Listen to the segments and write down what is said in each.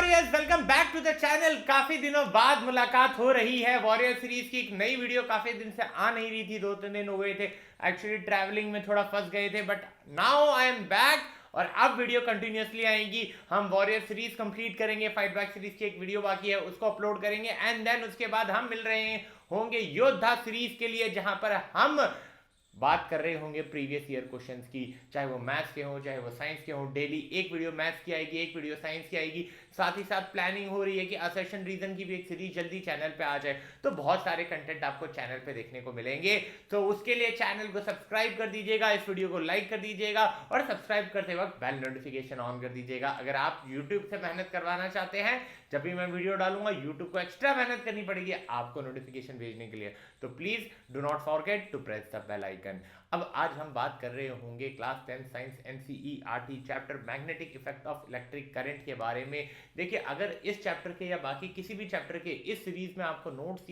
Warriors, welcome back to the channel. काफी दिनों बाद मुलाकात हो रही है। वॉरियर सीरीज की एक नई वीडियो काफी दिन से आ नहीं रही थी, 2-3 दिन हो गए थे। एक्चुअली ट्रैवलिंग में थोड़ा फंस गए थे, but now I am back और अब वीडियो कंटिन्यूअसली आएगी। हम वॉरियर सीरीज कंप्लीट करेंगे, फाइट बैक सीरीज की एक वीडियो बाकी है, उसको अपलोड करेंगे एंड देन उसके बाद हम मिल रहे होंगे योद्धा सीरीज के लिए, जहां पर हम बात कर रहे होंगे प्रीवियस ईयर क्वेश्चंस की, चाहे वो मैथ्स के हों चाहे वो साइंस के हों। डेली एक वीडियो मैथ्स की आएगी, एक वीडियो साइंस की आएगी। साथ ही साथ प्लानिंग हो रही है कि असेशन रीजन की भी एक सीरीज जल्दी चैनल पे आ जाए, तो बहुत सारे कंटेंट आपको चैनल पे देखने को मिलेंगे। तो उसके लिए चैनल को सब्सक्राइब कर दीजिएगा, इस वीडियो को लाइक कर दीजिएगा और सब्सक्राइब करते वक्त बेल नोटिफिकेशन ऑन कर दीजिएगा। अगर आप यूट्यूब से मेहनत करवाना चाहते हैं, जब भी मैं वीडियो डालूंगा यूट्यूब को एक्स्ट्रा मेहनत करनी पड़ेगी आपको नोटिफिकेशन भेजने के लिए, तो please do not forget to press the bell icon. अब आज हम बात कर रहे होंगे class 10 science NCERT chapter magnetic effect of electric current के बारे में। देखिए, अगर इस चैप्टर के या बाकी किसी भी चैप्टर के इस सीरीज में आपको नोट्स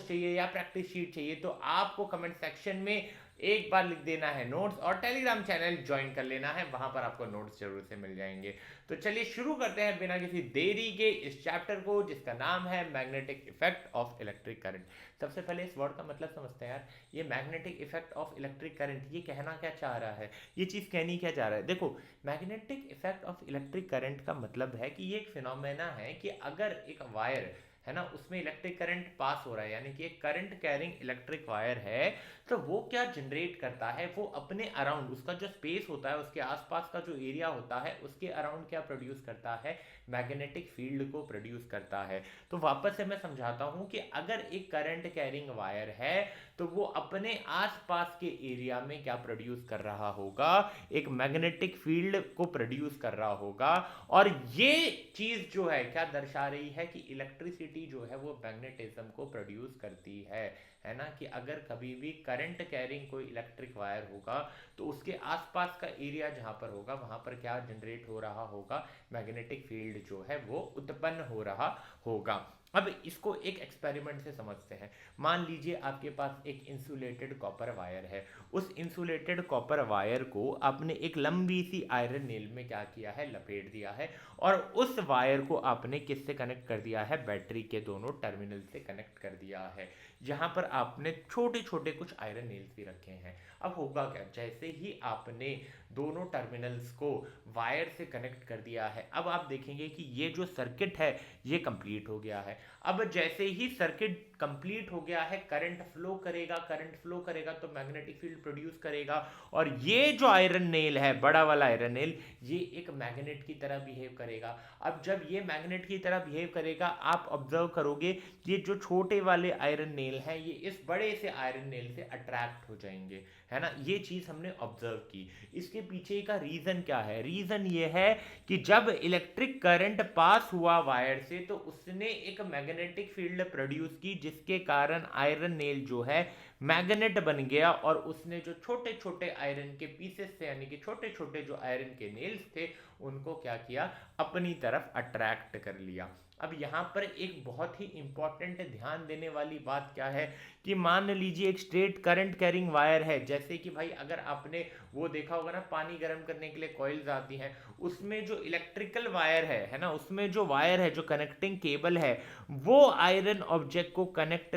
चाहिए या प्रैक्टिस शीट चाहिए, तो आपको कमेंट सेक्शन में एक बार लिख देना है नोट्स और टेलीग्राम चैनल ज्वाइन कर लेना है, वहां पर आपको नोट्स जरूर से मिल जाएंगे। तो चलिए शुरू करते हैं बिना किसी देरी के इस चैप्टर को, जिसका नाम है magnetic effect of electric current. सबसे पहले इस वर्ड का मतलब समझते हैं यार। ये magnetic effect of electric current, ये कहना क्या चाह रहा है, ये चीज कहनी क्या चाह रहा है। देखो, magnetic effect of electric current का मतलब है कि ये एक फिनोमेना है कि अगर एक वायर है ना, उसमें इलेक्ट्रिक करंट पास हो रहा है, यानी कि एक करंट कैरिंग इलेक्ट्रिक वायर है, तो वो क्या जनरेट करता है, वो अपने अराउंड उसका जो स्पेस होता है, उसके आसपास का जो एरिया होता है, उसके अराउंड क्या प्रोड्यूस करता है, मैग्नेटिक फील्ड को प्रोड्यूस करता है। तो वापस से मैं समझाता हूं कि अगर एक करंट कैरिंग वायर है, तो वो अपने आसपास के एरिया में क्या प्रोड्यूस कर रहा होगा, एक मैग्नेटिक फील्ड को प्रोड्यूस कर रहा होगा। और ये चीज जो है क्या दर्शा रही है कि इलेक्ट्रिसिटी जो है वो मैग्नेटिज्म को प्रोड्यूस करती है ना, कि अगर कभी भी करंट कैरिंग कोई इलेक्ट्रिक वायर होगा, तो उसके आसपास का एरिया जहां पर होगा वहां पर क्या जनरेट हो रहा होगा, मैग्नेटिक फील्ड जो है वो उत्पन्न हो रहा होगा। अब इसको एक एक्सपेरिमेंट से समझते हैं। मान लीजिए आपके पास एक इंसुलेटेड कॉपर वायर है। उस इंसुलेटेड कॉपर वायर को आपने एक लंबी सी आयरन नेल में क्या किया है, लपेट दिया है, और उस वायर को आपने किससे कनेक्ट कर दिया है, बैटरी के दोनों टर्मिनल से कनेक्ट कर दिया है। जहां पर आपने छोटे छोटे कुछ आयरन नेल्स भी रखे हैं। अब होगा क्या, जैसे ही आपने दोनों टर्मिनल्स को वायर से कनेक्ट कर दिया है, अब आप देखेंगे कि ये जो सर्किट है ये कंप्लीट हो गया है। अब जैसे ही सर्किट कंप्लीट हो गया है, करंट फ्लो करेगा, करंट फ्लो करेगा तो मैग्नेटिक फील्ड प्रोड्यूस करेगा, और ये जो आयरन नेल है, बड़ा वाला आयरन नेल, ये एक मैग्नेट की तरह बिहेव करेगा। अब जब ये मैग्नेट की तरह बिहेव करेगा, आप ऑब्जर्व करोगे कि ये जो छोटे वाले आयरन नेल हैं, ये इस बड़े से आयरन नेल से अट्रैक्ट हो जाएंगे, है ना। ये चीज हमने ऑब्जर्व की। इसके पीछे का रीजन क्या है, रीजन ये है कि जब इलेक्ट्रिक करंट पास हुआ वायर से, तो उसने एक मैग्नेटिक फील्ड प्रोड्यूस की, जिसके कारण आयरन नेल जो है मैग्नेट बन गया, और उसने जो छोटे छोटे आयरन के पीसेस थे, यानी कि छोटे छोटे जो आयरन के नेल्स थे, उनको क्या किया, अपनी तरफ अट्रैक्ट कर लिया। अब यहां पर एक बहुत ही इंपॉर्टेंट ध्यान देने वाली बात क्या है कि मान लीजिए एक स्ट्रेट करंट कैरिंग वायर है, जैसे कि भाई अगर आपने वो देखा होगा ना, पानी गर्म करने के लिए कॉइल्स आती हैं, उसमें जो इलेक्ट्रिकल वायर है ना, उसमें जो वायर है, जो कनेक्टिंग केबल है, वो आयरन ऑब्जेक्ट को कनेक्ट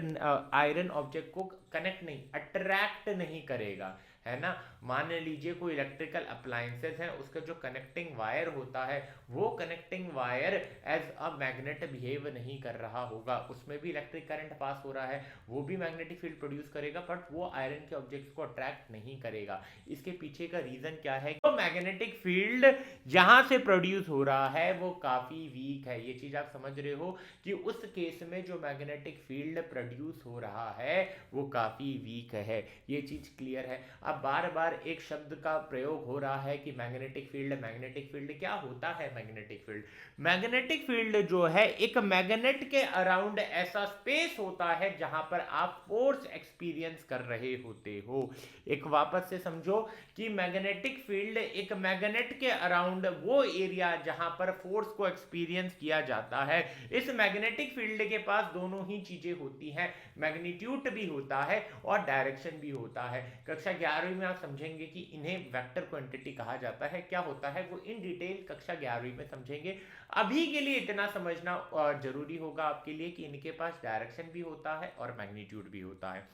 नहीं, अट्रैक्ट नहीं करेगा, है ना। मान लीजिए कोई इलेक्ट्रिकल अप्लायंसेस है, उसका जो कनेक्टिंग वायर होता है, वो connecting wire as a magnet behave नहीं कर रहा होगा, उसमें भी इलेक्ट्रिक करंट पास हो रहा है, वो भी मैग्नेटिक फील्ड प्रोड्यूस करेगा, बट वो आयरन के ऑब्जेक्ट्स को अट्रैक्ट नहीं करेगा। इसके पीछे का रीजन क्या है, तो मैग्नेटिक फील्ड जहां से प्रोड्यूस हो रहा है वो काफी वीक है। ये चीज आप समझ रहे हो कि उस केस में जो मैग्नेटिक फील्ड प्रोड्यूस हो रहा है वो काफी वीक है। ये चीज क्लियर है। अब बार बार एक शब्द का प्रयोग हो रहा है कि मैग्नेटिक फील्ड, मैग्नेटिक फील्ड क्या होता है, मैग्नेटिक फील्ड, मैग्नेटिक फील्ड जो है एक मैग्नेट के अराउंड ऐसा स्पेस होता है जहां पर आप फोर्स एक्सपीरियंस कर रहे होते हो। एक वापस से समझो कि मैग्नेटिक फील्ड एक मैग्नेट के अराउंड वो एरिया जहां पर फोर्स को एक्सपीरियंस किया जाता है। इस मैग्नेटिक फील्ड के पास दोनों ही चीजें होती हैं, मैग्नीट्यूड भी होता है और डायरेक्शन भी होता है। कक्षा 11वीं में आप समझेंगे कि इन्हें वेक्टर क्वांटिटी कहा जाता है। क्या होता है वो इन डिटेल कक्षा 11वीं में समझेंगे। अभी के लिए इतना समझना जरूरी होगा आपके लिए कि इनके पास डायरेक्शन भी होता है और मैग्नीट्यूड भी होता है।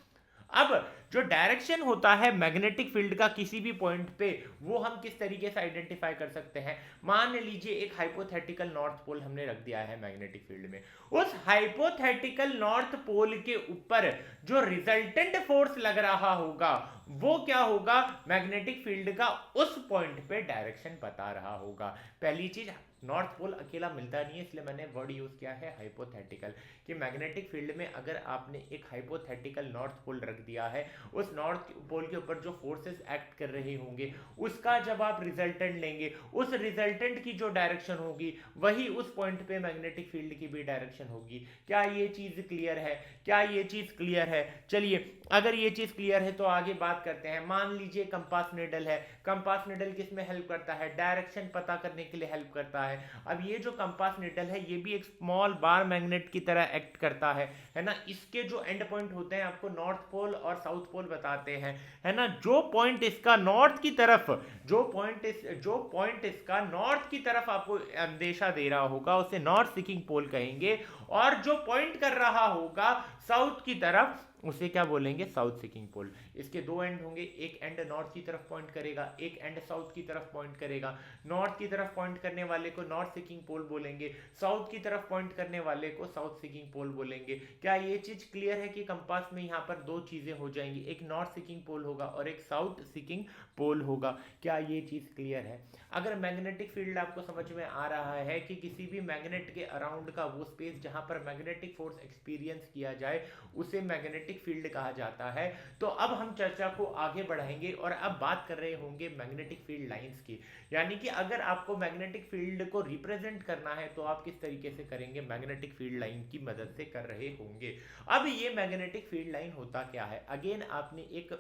अब जो डायरेक्शन होता है मैग्नेटिक फील्ड का किसी भी पॉइंट पे, वो हम किस तरीके से आइडेंटिफाई कर सकते हैं। मान लीजिए एक हाइपोथेटिकल नॉर्थ पोल हमने रख दिया है मैग्नेटिक फील्ड में, उस हाइपोथेटिकल नॉर्थ पोल के ऊपर जो रिजल्टेंट फोर्स लग रहा होगा वो क्या होगा, मैग्नेटिक फील्ड का उस पॉइंट पे डायरेक्शन बता रहा होगा। पहली चीज, नॉर्थ पोल अकेला मिलता नहीं है, इसलिए मैंने वर्ड यूज किया है हाइपोथेटिकल, कि मैग्नेटिक फील्ड में अगर आपने एक हाइपोथेटिकल नॉर्थ पोल रख दिया है, उस नॉर्थ पोल के ऊपर जो फोर्सेस एक्ट कर रहे होंगे उसका जब आप रिजल्टेंट लेंगे, उस रिजल्टेंट की जो डायरेक्शन होगी वही उस पॉइंट पे मैग्नेटिक फील्ड की भी डायरेक्शन होगी। क्या ये चीज क्लियर है? क्या ये चीज क्लियर है? चलिए, अगर ये चीज क्लियर है तो आगे बात करते हैं। मान लीजिए कंपास निडल है, कंपास निडल किस में हेल्प करता है, डायरेक्शन पता करने के लिए हेल्प करता है। अब ये जो कंपास निडल है ये भी एक स्मॉल बार मैग्नेट की तरह एक्ट करता है ना। इसके जो एंड पॉइंट होते हैं आपको नॉर्थ पोल और साउथ पोल बताते हैं, है ना। जो पॉइंट इसका नॉर्थ की तरफ, जो पॉइंट इसका नॉर्थ की तरफ आपको अंदेशा दे रहा होगा उसे नॉर्थ सीकिंग पोल कहेंगे, और जो पॉइंट कर रहा होगा साउथ की तरफ उसे क्या बोलेंगे, साउथ सीकिंग पोल। इसके दो एंड होंगे, एक एंड नॉर्थ की तरफ पॉइंट करेगा, एक एंड साउथ की तरफ पॉइंट करेगा। नॉर्थ की तरफ पॉइंट करने वाले को नॉर्थ सीकिंग पोल बोलेंगे, साउथ की तरफ पॉइंट करने वाले को साउथ सीकिंग पोल बोलेंगे। क्या ये चीज क्लियर है कि कंपास में यहाँ पर दो चीजें हो जाएंगी, एक नॉर्थ सीकिंग पोल होगा और एक साउथ सीकिंग पोल होगा। क्या ये चीज क्लियर है? अगर मैग्नेटिक फील्ड आपको समझ में आ रहा है कि किसी भी मैग्नेट के अराउंड का वो स्पेस जहां पर मैग्नेटिक फोर्स एक्सपीरियंस किया जाए उसे मैग्नेटिक फील्ड कहा जाता है। तो अब हम चर्चा को आगे बढ़ाएंगे और अब बात कर रहे होंगे मैग्नेटिक फील्ड लाइंस की। यानी कि अगर आपको मैग्नेटिक फील्ड को रिप्रेजेंट करना है तो आप किस तरीके से करेंगे, मैग्नेटिक फील्ड लाइन की मदद से कर रहे होंगे। अब ये मैग्नेटिक फील्ड लाइन होता क्या है, अगेन आपने एक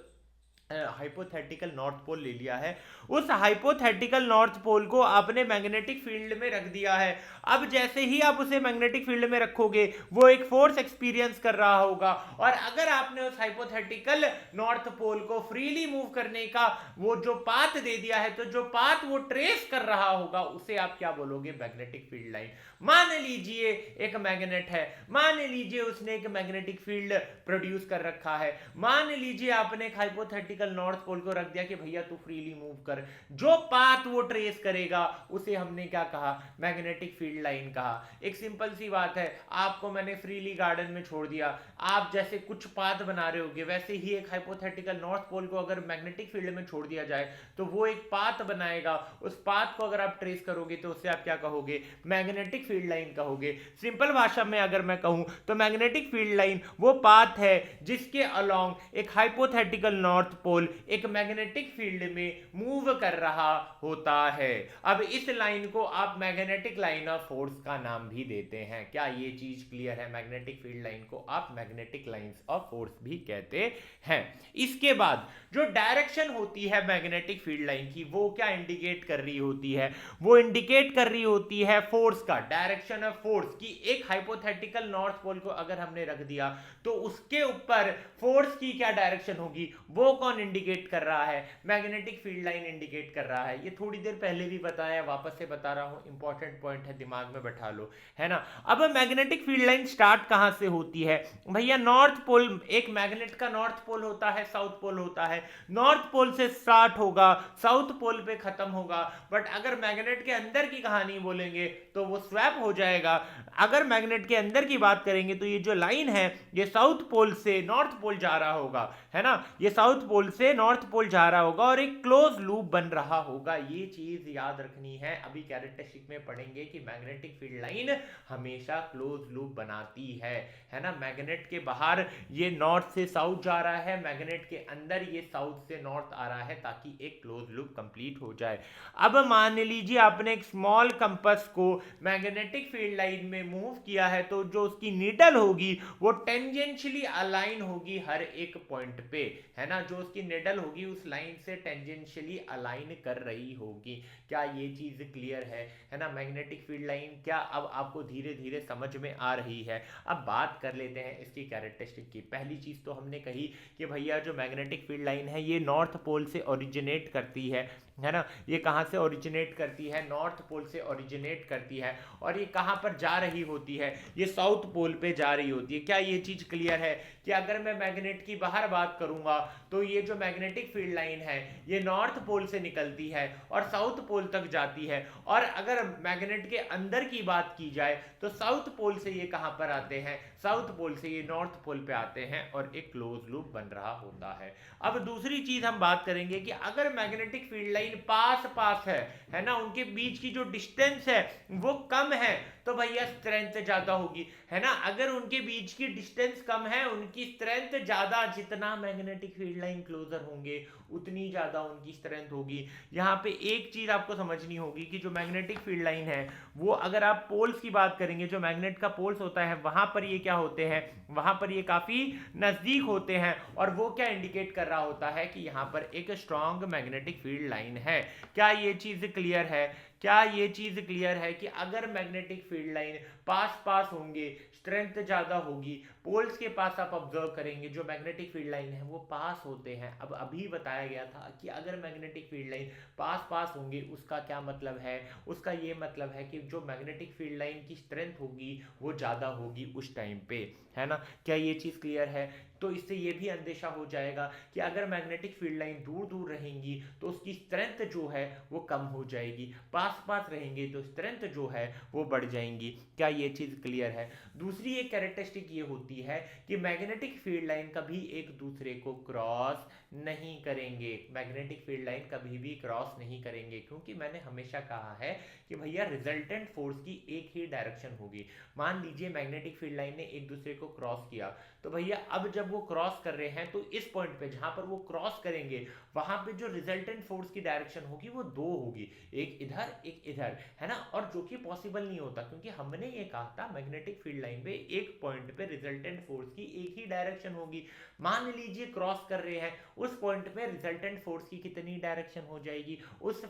हाइपोथेटिकल नॉर्थ पोल ले लिया है, उस हाइपोथेटिकल नॉर्थ पोल को आपने मैग्नेटिक फील्ड में रख दिया है। अब जैसे ही आप उसे मैग्नेटिक फील्ड में रखोगे वो एक फोर्स एक्सपीरियंस कर रहा होगा, और अगर आपने उस हाइपोथेटिकल नॉर्थ पोल को फ्रीली मूव करने का वो जो पाथ दे दिया है, तो जो पाथ वो ट्रेस कर रहा होगा उसे आप क्या बोलोगे, मैग्नेटिक फील्ड लाइन। मान लीजिए एक मैग्नेट है, मान लीजिए उसने एक मैग्नेटिक फील्ड प्रोड्यूस कर रखा है, मान लीजिए आपने एक हाइपोथेटिकल नॉर्थ पोल को रख दिया कि भैया तू फ्रीली मूव कर, जो पाथ वो ट्रेस करेगा उसे हमने क्या कहा, मैग्नेटिक फील्ड लाइन कहा। एक सिंपल सी बात है, आपको मैंने फ्रीली गार्डन में छोड़ दिया, आप जैसे कुछ पाथ बना रहे होगे वैसे ही एक हाइपोथेटिकल नॉर्थ पोल को अगर मैग्नेटिक फील्ड में छोड़ दिया जाए तो वो एक पाथ बनाएगा, उस पाथ को अगर आप ट्रेस करोगे तो उससे आप क्या कहोगे, मैग्नेटिक फील्ड लाइन कहोगे। सिंपल भाषा में अगर मैं कहूं तो मैग्नेटिक फील्ड लाइन वो पाथ है जिसके अलोंग एक हाइपोथेटिकल नॉर्थ पोल एक मैग्नेटिक फील्ड में मूव कर रहा होता है। अब इस लाइन को आप मैग्नेटिक लाइन ऑफ फोर्स का नाम भी देते हैं। क्या ये चीज क्लियर है? मैग्नेटिक फील्ड लाइन को आप मैग्नेटिक लाइंस ऑफ फोर्स भी कहते हैं। इसके बाद जो डायरेक्शन होती है मैग्नेटिक फील्ड लाइन की वो क्या इंडिकेट कर रही होती है, वो इंडिकेट कर रही होती है फोर्स का, डायरेक्शन ऑफ फोर्स की। एक हाइपोथेटिकल नॉर्थ पोल को अगर हमने रख दिया तो उसके ऊपर फोर्स की क्या डायरेक्शन होगी वो कौन इंडिकेट कर रहा है, मैग्नेटिक फील्ड लाइन इंडिकेट कर रहा है। ये थोड़ी देर पहले भी बताया, वापस से बता रहा हूं, इंपॉर्टेंट पॉइंट है, दिमाग में बैठा लो, है ना। अब मैग्नेटिक फील्ड लाइन स्टार्ट कहां से होती है भैया, नॉर्थ पोल, एक मैग्नेट का नॉर्थ पोल होता है, साउथ पोल होता है, नॉर्थ पोल से स्टार्ट होगा, साउथ पोल पे खत्म होगा। बट अगर मैग्नेट के अंदर की कहानी बोलेंगे तो वो स्वैप हो जाएगा। अगर मैग्नेट के अंदर की बात करेंगे तो ये जो लाइन है ये साउथ पोल से नॉर्थ पोल जा रहा होगा, है ना, ये साउथ पोल से नॉर्थ पोल जा रहा होगा और एक क्लोज लूप बन रहा होगा। ये चीज याद रखनी है, अभी कैरेक्टरिस्टिक में पढ़ेंगे कि मैग्नेटिक फील्ड लाइन हमेशा क्लोज लूप बनाती है ना। मैग्नेट के बाहर ये नॉर्थ से साउथ जा रहा है, मैग्नेट के अंदर ये साउथ से नॉर्थ आ रहा है ताकि एक क्लोज लूप कंप्लीट हो जाए। अब मान लीजिए आपने एक स्मॉल कंपास को मैग्नेटिक फील्ड लाइन में मूव किया है तो जो उसकी नीडल होगी वो टेंजेंशियली अलाइन होगी हर एक पॉइंट पे, है ना। जो उसकी उसकी निडल होगी उस लाइन से टेंजेंशियली अलाइन कर रही होगी। क्या ये चीज क्लियर है ना? मैग्नेटिक फील्ड लाइन क्या अब आपको धीरे धीरे समझ में आ रही है? अब बात कर लेते हैं इसकी कैरेक्टरिस्टिक की। पहली चीज तो हमने कही कि भैया जो मैग्नेटिक फील्ड लाइन है ये नॉर्थ पोल से ओरिजिनेट करती है ना? ये कहाँ से ओरिजिनेट करती है? नॉर्थ पोल से ओरिजिनेट करती है। और ये कहाँ पर जा रही होती है? ये साउथ पोल पे जा रही होती है। क्या ये चीज क्लियर है कि अगर मैं मैग्नेट की बाहर बात करूंगा तो ये जो मैग्नेटिक फील्ड लाइन है ये नॉर्थ पोल से निकलती है और साउथ पोल तक जाती है। और अगर मैग्नेट के अंदर की बात की जाए तो साउथ पोल से ये कहां पर आते हैं? साउथ पोल से ये नॉर्थ पोल पे आते हैं और एक क्लोज लूप बन रहा होता है। अब दूसरी चीज हम बात करेंगे कि अगर मैग्नेटिक फील्ड लाइन पास पास है ना, उनके बीच की जो डिस्टेंस है वो कम है तो भैया स्ट्रेंथ ज्यादा होगी, है ना? अगर उनके बीच की डिस्टेंस कम है उनकी स्ट्रेंथ ज्यादा, जितना मैग्नेटिक फील्ड लाइन क्लोजर होंगे उतनी ज्यादा उनकी स्ट्रेंथ होगी। यहाँ पे एक चीज आपको समझनी होगी कि जो मैग्नेटिक फील्ड लाइन है वो, अगर आप पोल्स की बात करेंगे, जो मैग्नेट का पोल्स होता है वहां पर ये क्या होते हैं? वहां पर ये काफी नजदीक होते हैं और वो क्या इंडिकेट कर रहा होता है कि यहाँ पर एक स्ट्रॉन्ग मैग्नेटिक फील्ड लाइन है। क्या ये चीज क्लियर है? क्या ये चीज क्लियर है कि अगर मैग्नेटिक फील्ड लाइन पास पास होंगे स्ट्रेंथ ज्यादा होगी। पोल्स के पास आप ऑब्जर्व करेंगे जो मैग्नेटिक फील्ड लाइन है वो पास होते हैं। अब अभी बताया गया था कि अगर मैग्नेटिक फील्ड लाइन पास पास होंगे उसका क्या मतलब है? उसका ये मतलब है कि जो मैग्नेटिक फील्ड लाइन की स्ट्रेंथ होगी वो ज्यादा होगी उस टाइम पे, है ना? क्या ये चीज क्लियर है? तो इससे ये भी अंदेशा हो जाएगा कि अगर मैग्नेटिक फील्ड लाइन दूर दूर रहेंगी तो उसकी स्ट्रेंथ जो है वो कम हो जाएगी, पास पास रहेंगे तो स्ट्रेंथ जो है वो बढ़ जाएंगी। क्या ये चीज क्लियर है? दूसरी एक कैरेक्टरिस्टिक ये होती है कि मैग्नेटिक फील्ड लाइन कभी एक दूसरे को क्रॉस नहीं करेंगे। मैग्नेटिक फील्ड लाइन कभी भी क्रॉस नहीं करेंगे क्योंकि मैंने हमेशा कहा है कि भैया रिजल्टेंट फोर्स की एक ही डायरेक्शन होगी। मान लीजिए मैग्नेटिक फील्ड लाइन ने एक दूसरे को क्रॉस किया तो भैया अब जब वो क्रॉस कर रहे हैं तो इस पॉइंट पे जहां पर वो क्रॉस करेंगे वहां पे जो रिजल्टेंट फोर्स की डायरेक्शन होगी वो दो होगी, एक इधर एक इधर, है ना? और जो कि पॉसिबल नहीं होता क्योंकि हमने ये कहा था मैग्नेटिक फील्ड लाइन पे एक पॉइंट पे रिजल्टेंट फोर्स की एक ही डायरेक्शन होगी। मान लीजिए क्रॉस कर रहे हैं, उस पॉइंट पे रिजल्टेंट फोर्स की कितनी डायरेक्शन हो जाएगी? उस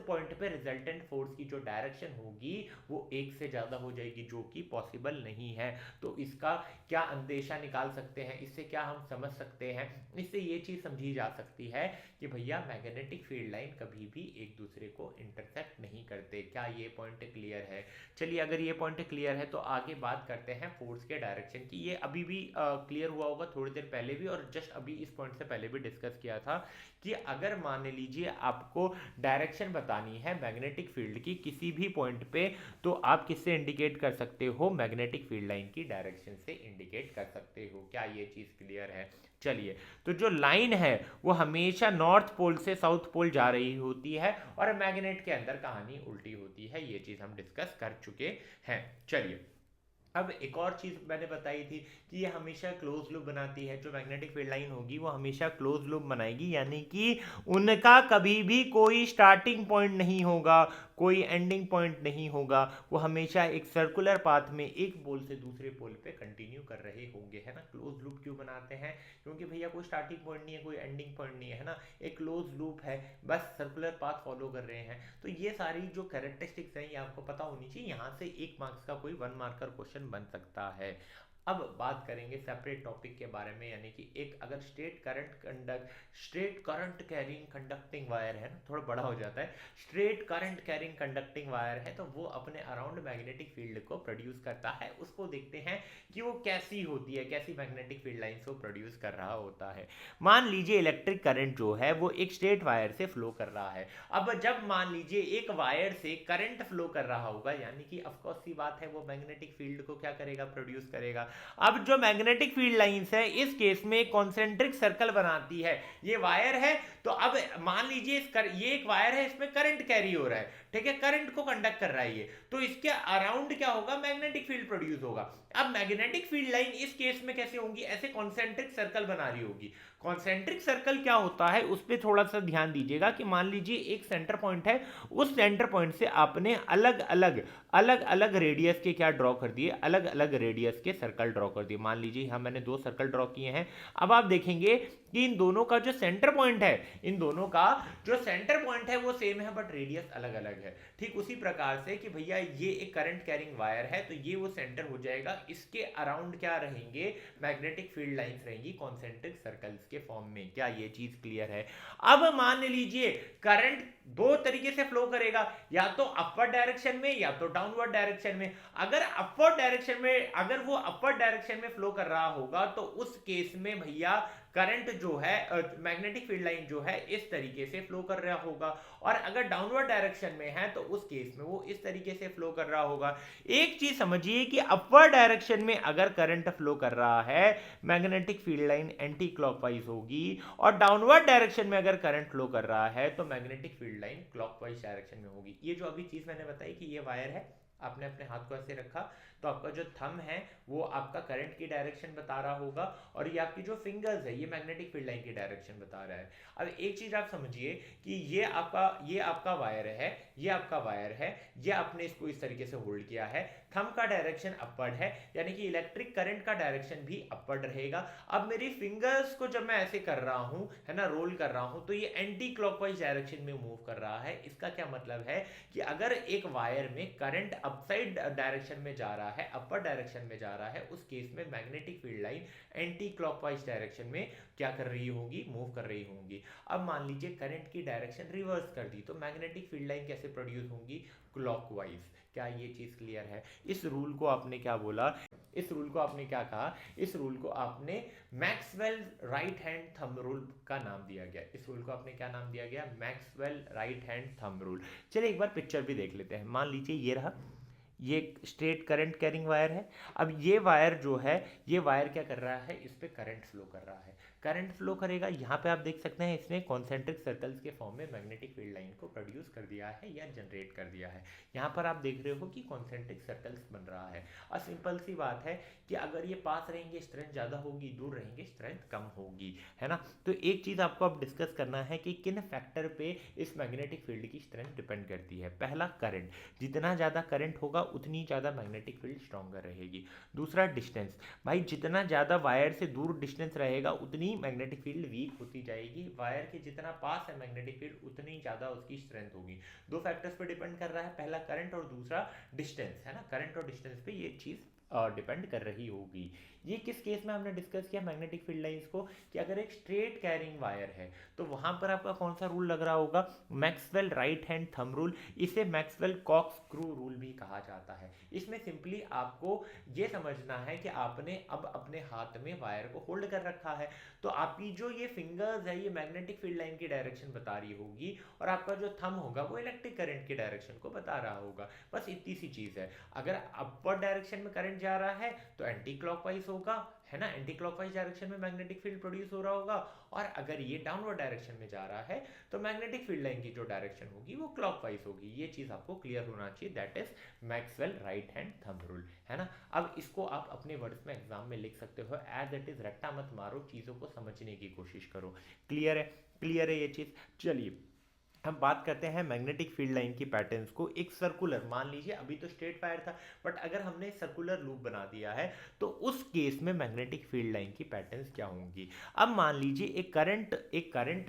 पॉइंट पे रिजल्टेंट फोर्स की जो डायरेक्शन होगी वो एक से ज्यादा हो जाएगी जो कि पॉसिबल नहीं है। तो इसका क्या अंदेशा निकाल सकते हैं? इससे क्या हम समझ सकते हैं? इससे ये चीज समझी जा सकती है कि भैया मैग्नेटिक फील्ड लाइन कभी भी एक दूसरे को इंटरसेक्ट नहीं करते। क्या ये पॉइंट क्लियर है? चलिए अगर ये पॉइंट क्लियर है तो आगे बात करते हैं फोर्स के डायरेक्शन की। ये अभी भी क्लियर हुआ होगा थोड़ी देर पहले भी, और जस्ट अभी इस पॉइंट से पहले भी डिस्कस किया था कि अगर मान लीजिए आपको डायरेक्शन बतानी है मैग्नेटिक फील्ड की किसी भी पॉइंट पे तो आप किससे इंडिकेट कर सकते हो? मैग्नेटिक फील्ड लाइन की डायरेक्शन से इंडिकेट कर सकते हो। क्या ये चीज क्लियर है? चलिए, तो जो लाइन है वो हमेशा नॉर्थ पोल से साउथ पोल जा रही होती है और मैग्नेट के अंदर कहानी उल्टी होती है। ये चीज हम डिस्कस कर चुके हैं। चलिए, अब एक और चीज मैंने बताई थी कि ये हमेशा क्लोज लूप बनाती है। जो मैग्नेटिक फील्ड लाइन होगी वो हमेशा क्लोज लूप बनाएगी, यानी कि उनका कभी भी कोई स्टार्टिंग पॉइंट नहीं होगा, कोई एंडिंग पॉइंट नहीं होगा। वो हमेशा एक सर्कुलर पाथ में एक पोल से दूसरे पोल पे कंटिन्यू कर रहे होंगे, है ना? क्लोज लूप क्यों बनाते हैं? क्योंकि भैया कोई स्टार्टिंग पॉइंट नहीं है, कोई एंडिंग पॉइंट नहीं है ना, एक क्लोज लूप है, बस सर्कुलर पाथ फॉलो कर रहे हैं। तो ये सारी जो कैरेक्टरिस्टिक्स हैं ये आपको पता होनी चाहिए। यहाँ से 1 मार्क्स का कोई 1 मार्कर क्वेश्चन बन सकता है। अब बात करेंगे सेपरेट टॉपिक के बारे में, यानी कि एक अगर straight current carrying conducting wire है ना, थोड़ा बड़ा हो जाता है, straight current carrying conducting wire है तो वो अपने अराउंड मैग्नेटिक फील्ड को प्रोड्यूस करता है। उसको देखते हैं कि वो कैसी होती है, कैसी मैग्नेटिक फील्ड लाइन को प्रोड्यूस कर रहा होता है। मान लीजिए इलेक्ट्रिक करंट जो है वो एक स्ट्रेट वायर से फ्लो कर रहा है। अब जब मान लीजिए एक वायर से करंट फ्लो कर रहा होगा, यानी कि ऑफकोर्स सी बात है वो मैग्नेटिक फील्ड को क्या करेगा? प्रोड्यूस करेगा। अब जो मैग्नेटिक फील्ड लाइंस है इस केस में कॉन्सेंट्रिक सर्कल बनाती है। ये वायर है तो अब मान लीजिए ये एक वायर है, इसमें करंट कैरी हो रहा है, ठीक है, करंट को कंडक्ट कर रहा है ये, तो इसके अराउंड क्या होगा? मैग्नेटिक फील्ड प्रोड्यूस होगा। अब मैग्नेटिक फील्ड लाइन इस केस में कैसे होंगी? ऐसे कॉन्सेंट्रिक सर्कल बना रही होगी। कॉन्सेंट्रिक सर्कल क्या होता है उस पर थोड़ा सा ध्यान दीजिएगा कि मान लीजिए एक सेंटर पॉइंट है, उस सेंटर पॉइंट से आपने अलग अलग रेडियस के क्या ड्रॉ कर दिए? अलग अलग रेडियस के सर्कल ड्रॉ कर दिए। मान लीजिए यहां मैंने 2 सर्कल ड्रॉ किए हैं। अब आप देखेंगे कि इन दोनों का जो सेंटर पॉइंट है, इन दोनों का जो सेंटर पॉइंट है वो सेम है बट रेडियस अलग अलग है। ठीक उसी प्रकार से कि भैया ये एक करंट कैरिंग वायर है तो ये वो सेंटर हो जाएगा, इसके अराउंड क्या रहेंगे, मैग्नेटिक फील्ड लाइंस रहेंगी कॉन्सेंट्रिक सर्कल्स के फॉर्म में। क्या ये चीज क्लियर है? अब मान लीजिए करंट दो तरीके से फ्लो करेगा, या तो अपवर्ड डायरेक्शन में या तो डाउनवर्ड डायरेक्शन में। अगर अपवर्ड डायरेक्शन में, अगर वो अपवर्ड डायरेक्शन में फ्लो कर रहा होगा तो उस केस में भैया करंट जो है, मैग्नेटिक फील्ड लाइन जो है इस तरीके से फ्लो कर रहा होगा, और अगर डाउनवर्ड डायरेक्शन में है तो उस केस में वो इस तरीके से फ्लो कर रहा होगा। एक चीज समझिए कि अपवर्ड डायरेक्शन में अगर करंट फ्लो कर रहा है, magnetic field line anti clockwise होगी, और डाउनवर्ड डायरेक्शन में अगर करंट फ्लो कर रहा है तो magnetic field line clockwise direction में होगी। ये जो अभी चीज मैंने बताई कि ये वायर है, आपने अपने हाथ को ऐसे रखा तो आपका जो थंब है वो आपका करंट की डायरेक्शन बता रहा होगा, और ये आपकी जो फिंगर्स है ये मैग्नेटिक फील्ड लाइन की डायरेक्शन बता रहा है। अब एक चीज आप समझिए कि ये आपका वायर है, ये आपका वायर है, ये आपने इसको इस तरीके से होल्ड किया है, थंब का डायरेक्शन अपवर्ड है, यानी कि इलेक्ट्रिक करंट का डायरेक्शन भी अपवर्ड रहेगा। अब मेरी फिंगर्स को जब मैं ऐसे कर रहा हूं, है ना, रोल कर रहा हूं, तो ये एंटी क्लॉकवाइज डायरेक्शन में मूव कर रहा है। इसका क्या मतलब है कि अगर एक वायर में करंट अपसाइड डायरेक्शन में जा रहा है, अपर डायरेक्शन में जा रहा है, उस केस में magnetic field line anti clockwise direction में क्या कर रही होगी, मूव कर रही होंगी। अब मान लीजिए करंट की डायरेक्शन रिवर्स कर दी तो मैग्नेटिक फील्ड लाइन कैसे प्रोड्यूस होंगी, क्लॉकवाइज। क्या ये चीज क्लियर है? इस रूल को आपने क्या बोला, इस रूल को आपने क्या कहा, इस रूल को आपने Maxwell right hand thumb rule का नाम दिया गया। इस रूल को आपने क्या नाम दिया गया, Maxwell right hand thumb rule. चलिए एक बार पिक्चर भी देख लेते हैं। मान लीजिए ये रहा, ये स्ट्रेट करंट कैरिंग वायर है। अब ये वायर जो है, ये वायर क्या कर रहा है, इस पे करंट फ्लो कर रहा है। करंट फ्लो करेगा, यहाँ पे आप देख सकते हैं इसने कॉन्सेंट्रिक सर्कल्स के फॉर्म में मैग्नेटिक फील्ड लाइन को प्रोड्यूस कर दिया है या जनरेट कर दिया है। यहाँ पर आप देख रहे हो कि कॉन्सेंट्रिक सर्कल्स बन रहा है। और सिंपल सी बात है कि अगर ये पास रहेंगे स्ट्रेंथ ज़्यादा होगी, दूर रहेंगे स्ट्रेंथ कम होगी, है ना। तो एक चीज़ आपको अब डिस्कस करना है कि किन फैक्टर पे इस मैग्नेटिक फील्ड की स्ट्रेंथ डिपेंड करती है। पहला करंट, जितना ज़्यादा करंट होगा उतनी ज़्यादा मैग्नेटिक फील्ड स्ट्रॉन्गर रहेगी। दूसरा डिस्टेंस, भाई जितना ज़्यादा वायर से दूर डिस्टेंस रहेगा उतनी मैग्नेटिक फील्ड वीक होती जाएगी। वायर के जितना पास है मैग्नेटिक फील्ड उतनी ज़्यादा उसकी स्ट्रेंथ होगी। दो फैक्टर्स पे डिपेंड कर रहा है, पहला करंट और दूसरा डिस्टेंस, है ना। करंट और डिस्टेंस पे ये चीज़ डिपेंड कर रही होगी। ये किस केस में हमने डिस्कस किया मैग्नेटिक फील्ड लाइंस को, कि अगर एक स्ट्रेट कैरिंग वायर है तो वहां पर आपका कौन सा रूल लग रहा होगा, Maxwell right hand thumb rule. इसे मैक्सवेल कॉक्स स्क्रू रूल भी कहा जाता है। इसमें सिंपली आपको ये समझना है कि आपने अब अपने हाथ में वायर को होल्ड कर रखा है, तो आपकी जो ये फिंगर्स है ये मैग्नेटिक फील्ड लाइन की डायरेक्शन बता रही होगी, और आपका जो थंब होगा वो इलेक्ट्रिक करंट की डायरेक्शन को बता रहा होगा। बस इतनी सी चीज है। अगर अपवर्ड डायरेक्शन में करंट जा रहा है तो एंटी क्लॉकवाइज होगा, है ना, एंटी क्लॉकवाइज डायरेक्शन में मैग्नेटिक फील्ड प्रोड्यूस हो रहा होगा। और अगर ये डाउनवर्ड डायरेक्शन में जा रहा है तो मैग्नेटिक फील्ड लाइन की जो डायरेक्शन होगी वो क्लॉकवाइज होगी। ये चीज आपको क्लियर होना चाहिए, that is Maxwell right hand thumb rule, है ना। अब इसको आप अपने वर्ड्स में एग्जाम में लिख सकते हो एज इट इज, रट्टा मत मारो, चीजों को समझने की कोशिश करो। क्लियर है? क्लियर है ये चीज। चलिए हम बात करते हैं मैग्नेटिक फील्ड लाइन की पैटर्न्स को। एक सर्कुलर, मान लीजिए अभी तो स्ट्रेट वायर था, बट अगर हमने सर्कुलर लूप बना दिया है तो उस केस में मैग्नेटिक फील्ड लाइन की पैटर्न्स क्या होंगी। अब मान लीजिए एक करंट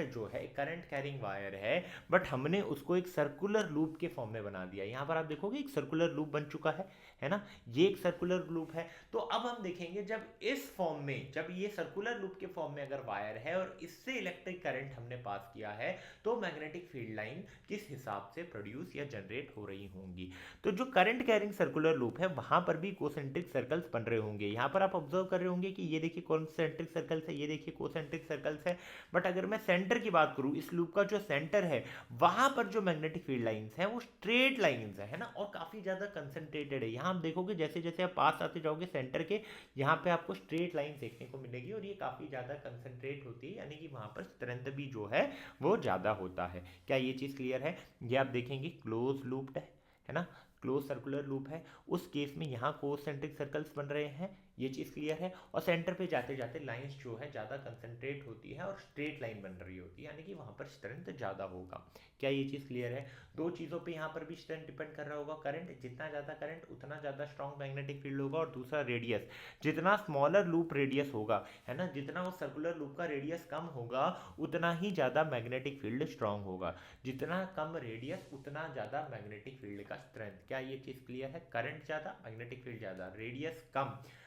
जो है, एक करंट कैरिंग वायर है, बट हमने उसको एक सर्कुलर लूप के फॉर्म में बना दिया। यहाँ पर आप देखोगे एक सर्कुलर लूप बन चुका है ना, ये एक सर्कुलर लूप है। तो अब हम देखेंगे जब इस फॉर्म में, जब ये सर्कुलर लूप के फॉर्म में अगर वायर है और इससे इलेक्ट्रिक करंट हमने पास किया है तो मैग्नेटिक फील्ड लाइन किस हिसाब से प्रोड्यूस या जनरेट हो रही होंगी। तो जो करंट कैरिंग सर्कुलर लूप है वहां पर भी कोसेंट्रिक सर्कल्स बन रहे होंगे। यहां पर आप ऑब्जर्व कर रहे होंगे कि ये देखिए कोसेंट्रिक सर्कल्स है, ये देखिए कोसेंट्रिक सर्कल्स है। बट अगर मैं सेंटर की बात करूं, इस लूप का जो सेंटर है वहां पर जो मैग्नेटिक फील्ड लाइंस है वो स्ट्रेट लाइंस है ना, और काफी ज्यादा कंसंट्रेटेड है। यहां आप देखोगे जैसे जैसे आप पास आते जाओगे सेंटर के, यहाँ पे आपको स्ट्रेट लाइन देखने को मिलेगी और ये काफी ज्यादा कंसंट्रेट होती है, यानी कि वहां पर स्ट्रेंथ भी जो है वो ज्यादा होता है। क्या ये चीज क्लियर है? ये आप देखेंगे क्लोज लूप्ड है ना, क्लोज सर्कुलर लूप है। उस केस में यहाँ कोसेंट्रिक सर्कल्स बन रहे हैं, ये चीज़ क्लियर है। और सेंटर पे जाते जाते लाइंस जो है ज़्यादा कंसंट्रेट होती है और स्ट्रेट लाइन बन रही होती है, यानी कि वहाँ पर स्ट्रेंथ ज़्यादा होगा। क्या ये चीज़ क्लियर है? दो चीज़ों पे यहाँ पर भी स्ट्रेंथ डिपेंड कर रहा होगा। करंट, जितना ज़्यादा करंट उतना ज़्यादा स्ट्रॉन्ग मैग्नेटिक फील्ड होगा। और दूसरा रेडियस, जितना स्मॉलर लूप रेडियस होगा, है ना, जितना वो सर्कुलर लूप का रेडियस कम होगा उतना ही ज़्यादा मैग्नेटिक फील्ड स्ट्रॉन्ग होगा। जितना कम रेडियस उतना ज़्यादा मैग्नेटिक फील्ड का स्ट्रेंथ। क्या ये चीज़ क्लियर है? करंट ज़्यादा, मैग्नेटिक फील्ड ज़्यादा,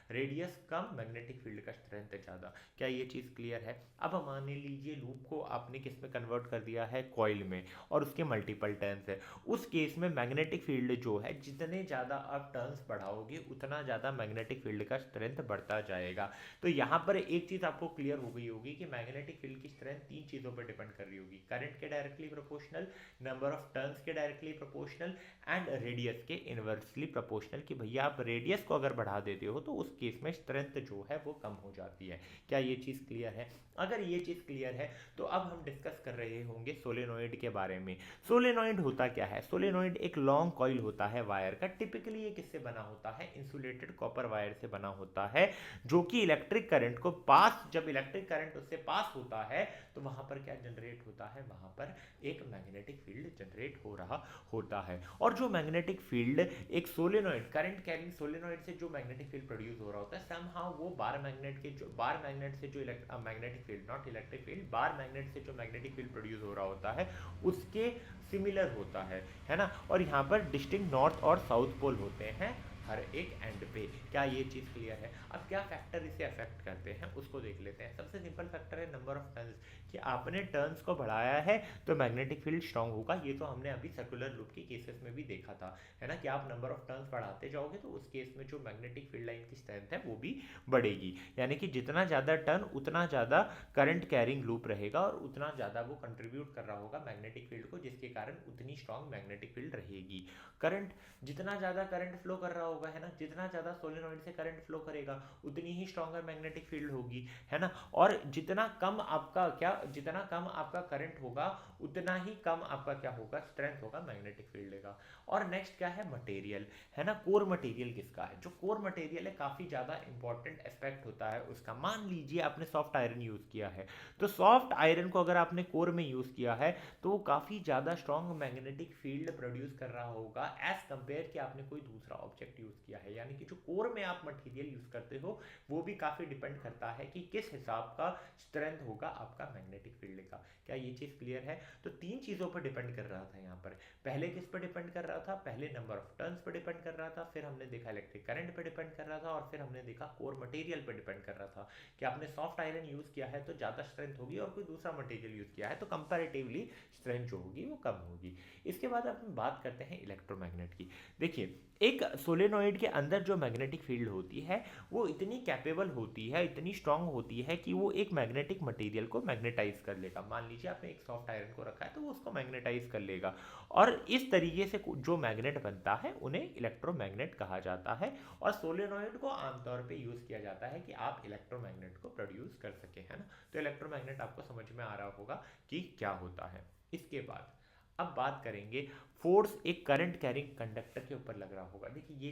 रेडियस कम, मैग्नेटिक फील्ड का स्ट्रेंथ ज़्यादा। क्या ये चीज़ क्लियर है? अब मान लीजिए लूप को आपने किस में कन्वर्ट कर दिया है? कॉइल में, और उसके मल्टीपल टर्न्स है। उस केस में मैग्नेटिक फील्ड जो है, जितने ज़्यादा आप टर्न्स बढ़ाओगे उतना ज़्यादा मैग्नेटिक फील्ड का स्ट्रेंथ बढ़ता जाएगा। तो यहाँ पर एक चीज़ आपको क्लियर हो गई होगी कि मैग्नेटिक फील्ड की स्ट्रेंथ तीन चीज़ों पर डिपेंड कर रही होगी। करंट के directly proportional, number of turns के डायरेक्टली प्रोपोर्शनल, एंड रेडियस के इनवर्सली प्रोपोर्शनल। कि भैया आप रेडियस को अगर बढ़ा देते हो तो उस केस में स्ट्रेंथ जो है वो कम हो जाती है। क्या ये चीज़ क्लियर है? अगर ये चीज़ क्लियर है तो अब हम डिस्कस कर रहे होंगे सोलेनोइड के बारे में। सोलेनोइड होता क्या है? सोलेनोइड एक लॉन्ग कॉइल होता है वायर का। टिपिकली ये किससे बना होता है? इंसुलेटेड कॉपर वायर से बना होता है, जो कि इलेक्ट्रिक करंट को पास, जब इलेक्ट्रिक करंट उससे पास होता है तो वहां पर क्या जनरेट होता है? वहां पर एक मैग्नेटिक फील्ड जनरेट हो रहा होता है। और जो मैग्नेटिक फील्ड एक सोलेनोइड, करंट कैरिंग सोलेनोइड से जो मैग्नेटिक फील्ड प्रोड्यूस हो रहा होता है, समहाउ वो बार मैग्नेट से जो magnetic field, not electric field, bar magnet से जो मैग्नेटिक फील्ड प्रोड्यूस हो रहा होता है उसके सिमिलर होता है ना। और यहाँ पर डिस्टिंक्ट नॉर्थ और साउथ पोल होते हैं हर एक एंड पे। क्या ये चीज़ क्लियर है? अब क्या फैक्टर इसे अफेक्ट करते हैं उसको देख लेते हैं। सबसे सिंपल फैक्टर है नंबर ऑफ टर्न्स, कि आपने टर्न्स को बढ़ाया है तो मैग्नेटिक फील्ड स्ट्रांग होगा। ये तो हमने अभी सर्कुलर लूप के केसेस में भी देखा था, है ना, कि आप नंबर ऑफ टर्न्स बढ़ाते जाओगे तो उस केस में जो मैग्नेटिक फील्ड लाइन की स्ट्रेंथ है वो भी बढ़ेगी। यानी कि जितना ज़्यादा टर्न उतना ज़्यादा करंट कैरिंग लूप रहेगा और उतना ज़्यादा वो कंट्रीब्यूट कर रहा होगा मैग्नेटिक फील्ड को, जिसके कारण उतनी स्ट्रांग मैग्नेटिक फील्ड रहेगी। करंट, जितना ज़्यादा करंट फ्लो कर रहा होगा, है ना, जितना ज़्यादा सोलेनोइड से करंट फ्लो करेगा उतनी ही स्ट्रॉन्गर मैग्नेटिक फील्ड होगी, है ना। और जितना कम आपका करंट होगा उतना ही कम आपका क्या होगा? स्ट्रेंथ होगा मैग्नेटिक फील्ड का। और नेक्स्ट क्या है? मटेरियल, है ना। कोर मटेरियल किसका है? जो कोर मटेरियल है काफ़ी ज़्यादा इंपॉर्टेंट एस्पेक्ट होता है उसका। मान लीजिए आपने सॉफ्ट आयरन यूज़ किया है, तो सॉफ्ट आयरन को अगर आपने कोर में यूज़ किया है तो वो काफ़ी ज़्यादा स्ट्रॉन्ग मैग्नेटिक फील्ड प्रोड्यूस कर रहा होगा एज कंपेयर कि आपने कोई दूसरा ऑब्जेक्ट यूज़ किया है। यानी कि जो कोर में आप मटेरियल यूज़ करते हो वो भी काफ़ी डिपेंड करता है कि किस हिसाब का स्ट्रेंथ होगा आपका मैग्नेटिक फील्ड का। क्या ये चीज़ क्लियर है? तो तीन चीज़ों पर डिपेंड कर रहा था यहाँ पर। पहले किस पर डिपेंड कर रहा था? पहले number of turns per depend कर रहा था, फिर हमने देखा इलेक्ट्रिक करंट पर डिपेंड कर रहा था, और फिर हमने देखा कोर मटेरियल पर डिपेंड कर रहा था कि आपने सॉफ्ट आयरन यूज़ किया है तो ज़्यादा स्ट्रेंथ होगी, और कोई दूसरा मटेरियल यूज़ किया है तो कंपैरेटिवली स्ट्रेंथ जो होगी वो कम होगी। इसके बाद अपन बात करते हैं इलेक्ट्रोमैग्नेट की। देखिए, एक सोलेनोइड के अंदर जो मैग्नेटिक फील्ड होती है वो इतनी कैपेबल होती है, इतनी स्ट्रांग होती है कि वो एक मैग्नेटिक मटेरियल को मैग्नेटाइज कर लेगा। मान लीजिए आपने एक सॉफ्ट आयरन को रखा है तो वो उसको मैग्नेटाइज कर लेगा, और इस तरीके से जो मैग्नेट बनता है उन्हें इलेक्ट्रोमैग्नेट कहा जाता है। और सोलेनोइड को आमतौर पे यूज़ किया जाता है कि आप इलेक्ट्रोमैग्नेट को प्रोड्यूस कर सके, है ना। तो इलेक्ट्रोमैग्नेट आपको समझ में आ रहा होगा कि क्या होता है। इसके बाद अब बात करेंगे फोर्स एक करंट कैरिंग कंडक्टर के ऊपर लग रहा होगा। देखिए ये